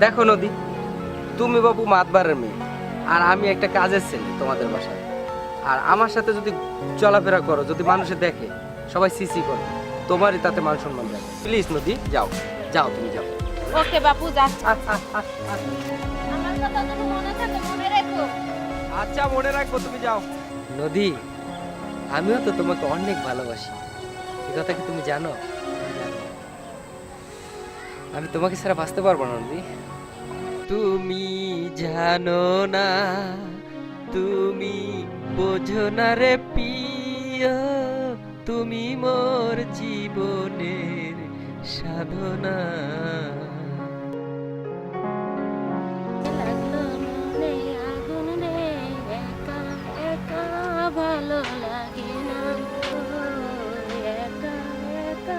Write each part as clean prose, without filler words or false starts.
দেখো নদী, তুমি বাবু মাতবারের মেয়ে আর আমি একটা কাজের ছেলে তোমাদের বাসায়। আর আমার সাথে যদি চলাফেরা করো, যদি মানুষে দেখে, সবাই সিসি করে, তোমারই তাতে মান সম্মান যাবে। প্লিজ নদী, যাও যাও, তুমি যাও। ওকে বাপু, যাচ্ছি। আমার কথা যেন মনে থাকে, মনে রেখো। আচ্ছা, মনে রাখবো, তুমি যাও। নদী, আমিও তো তোমাকে অনেক ভালোবাসি, এই কথা কি তুমি জানো? আমি তোমাকে ছাড়া বাঁচতে পারবো না নদী। তুমি জানো না, তুমি বোঝো না রে প্রিয়, তুমি মোর জীবনের সাধনা। লাগলো মনে আগুন রে, একা একা ভালো লাগে না, একা একা।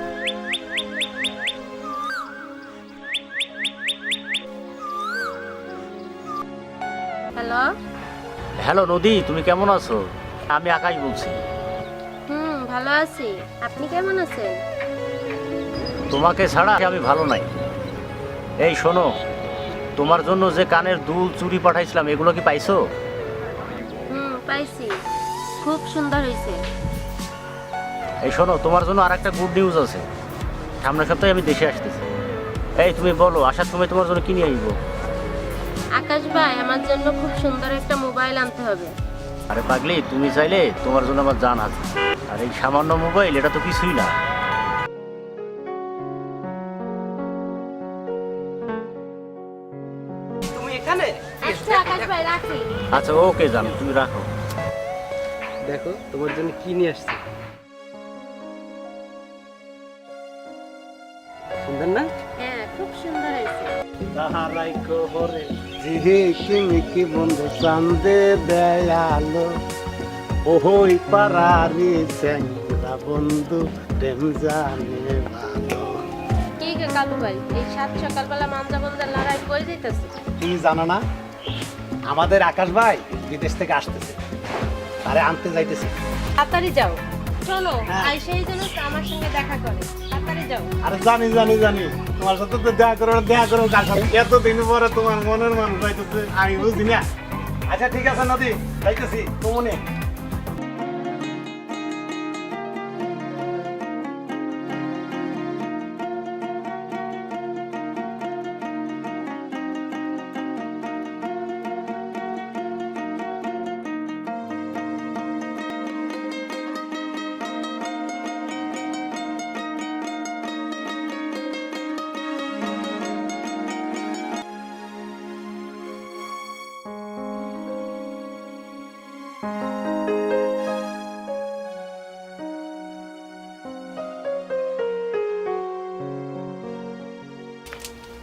হ্যালো। হ্যালো নদী, তুমি কেমন আছো? আমি আকাশ বলছি। ভালো আছি, আপনি কেমন আছেন? তোমাকে ছাড়া আমি ভালো নাই। এই শোনো, তোমার জন্য যে কানের দুল চুড়ি পাঠাইছিলাম, এগুলো কি পাইছো? পাইছি, খুব সুন্দর হয়েছে। এই শোনো, তোমার জন্য আর একটা গুড নিউজ আছে। সামনের সপ্তাহে আমি দেশে আসতেছি। এই তুমি বলো, আসার সময় তোমার জন্য কি নিয়ে আইবো? আকাশ ভাই, আমার জন্য খুব সুন্দর একটা মোবাইল আনতে হবে। আরে পাগলি, তুমি চাইলে তোমার জন্য আমার জান আছে। আর এই সামান্য মোবাইল, এটা তো কিছুই না। তুমি এখানে? আচ্ছা আকাশ ভাই, রাখি। আচ্ছা ওকে, জান, তুমি রাখো। দেখো তোমার জন্য কি নিয়ে আসছি, সুন্দর না? হ্যাঁ, খুব সুন্দর হয়েছে। ঝিকিমিকি বন্ধু চান্দে দেয়ালো, ওহই পারারি স্যাংরা বন্ধু প্রেম জানে ভালো। কি গে কালু ভাই, এই সাত সকালবেলা মাঞ্জা বন্ধা লড়াই করে দিতেছে? তুমি জানো না, আমাদের আকাশ ভাই বিদেশ থেকে আসতেছে, তারে আনতে যাইতেছে। তাড়াতাড়ি যাও, চলো। হ্যাঁ। আইসাই যেন আমার সঙ্গে দেখা করে, তাড়াতাড়ি যাও। আরে জানি জানি জানি, তোমার সাথে তো দেখা করো কার সাথে? এতদিন পরে তোমার মনের মানুষ যাইতেছে, আমি বুঝি না। আচ্ছা ঠিক আছে নদী, যাইতেছি তুমি।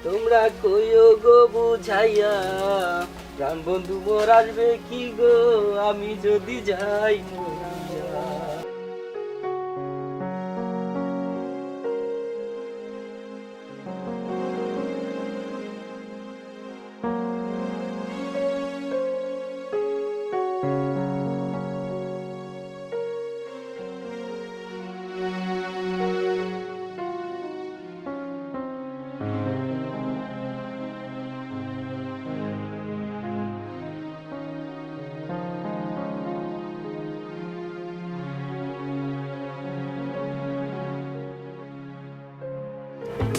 তোমরা কইও গো বুঝাইয়া, প্রাণ বন্ধু মোর আসবে কি গো, আমি যদি যাই মরিয়া।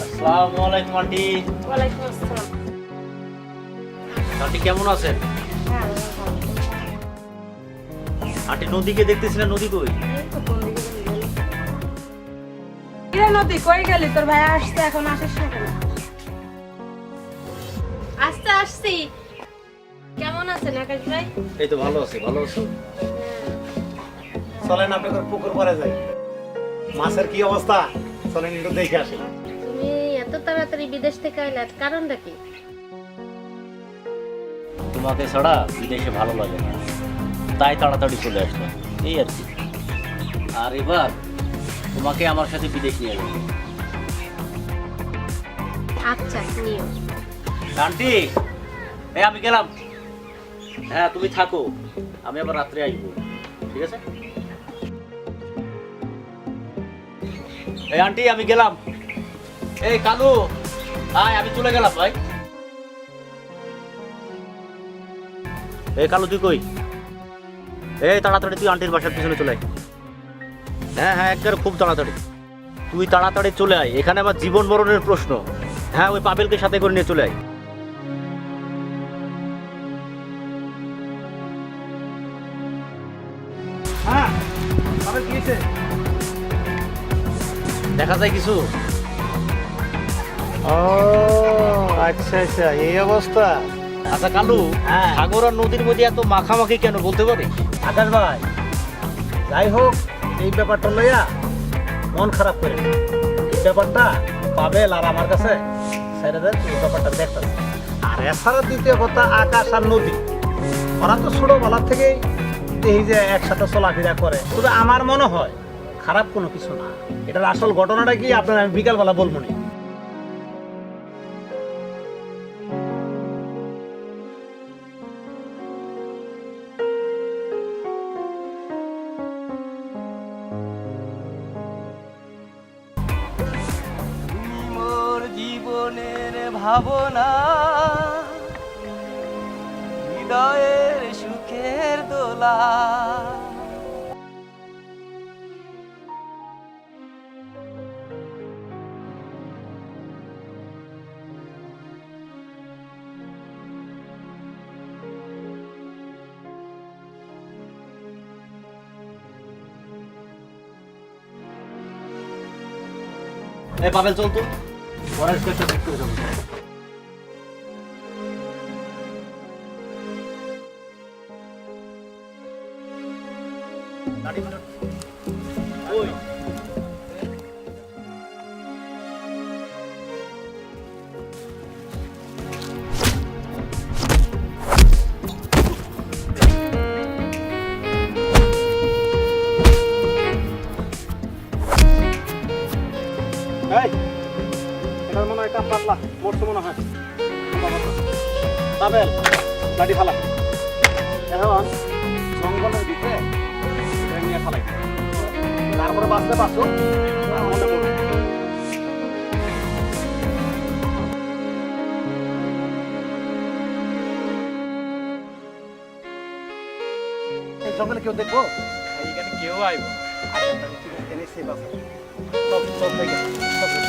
আসসালামু আলাইকুম আন্টি। ওয়ালাইকুম আসসালাম। আন্টি কেমন আছেন? হ্যাঁ, আন্টি নদীকে দেখতেছিলেন, নদী কই? কিরে নদী, কই গেলি? তোর ভাই আসছে, এখন আসিস না কেন? আসতে আসছি। কেমন আছেন আকাশ ভাই? এই তো ভালো আছে, ভালো আছো? চলেন আপনাদের পুকুর পাড়ে যাই, মাছের কি অবস্থা, চলেন একটু দেখে আসি। তুমি এত তাড়াতাড়ি বিদেশ থেকে আইলে, কারণটা কি? তোমাকে ছাড়া বিদেশে ভালো লাগে না, তাই তাড়াতাড়ি চলে আসলাম, এই আর কি। আর এবার তোমাকে আমার সাথে বিদেশ নিয়ে যাবো। আচ্ছা, নিও। আন্টি, এই আমি গেলাম। হ্যাঁ তুমি থাকো, আমি আবার রাত্রে আসবো, ঠিক আছে? এই আন্টি, আমি গেলাম। এই কালু, আয়, আমি চলে গেলাম ভাই। এই কালু তুই কই? এই তাড়াতাড়ি তুই আন্টির বাসার পিছনে চলে আয়। হ্যাঁ হ্যাঁ, একবারে খুব তাড়াতাড়ি। তুই তাড়াতাড়ি চলে আয়, এখানে আমার জীবন মরণের প্রশ্ন। হ্যাঁ, ওই পাবেলকে সাথে করে নিয়ে চলে আয়। হ্যাঁ আবার কি হয়েছে? দেখা যায় কিছু? ও আচ্ছা আচ্ছা, এই অবস্থা। আচ্ছা কালু, হ্যাঁ। সাগর আর নদীর মধ্যে এত মাখামাখি কেন বলতে পারিস? আকাশ ভাই, যাই হোক, এই ব্যাপারটা লইয়া মন খারাপ করে না। এই ব্যাপারটা পাবেল আর আমার কাছে ছেড়ে দেন, এই ব্যাপারটা দেখতে। আর এছাড়া দ্বিতীয় কথা, আকাশ আর নদী, ওরা তো ছোটবেলার থেকেই এই যে একসাথে চলাফেরা করে। তবে আমার মনে হয় খারাপ কোনো কিছু না। এটার আসল ঘটনাটা কি আপনার আমি বিকালবেলা বলবো না। তুমি মোর জীবনের ভাবনা, হৃদয়ের সুখের দোলা। এই পাবেল চল তো, পরের স্টেপটা ঠিক করে যাবো। ওই এই, এটার মনে হয় একটা পাতলা মরছে মনে হয়। পাবেল, লাঠি ফালা। এখন জঙ্গলের ভিতরে এটা নিয়ে ফালাই। তারপরে বাঁচতে পারছো মনে করো। এই জঙ্গলে কেউ দেখবো? এখানে কেউ আইব? আচ্ছা, তাহলে ঠিক আছে, এনেই সেভ আছে। সব হয়ে গেছে, সব হয়ে গেছে।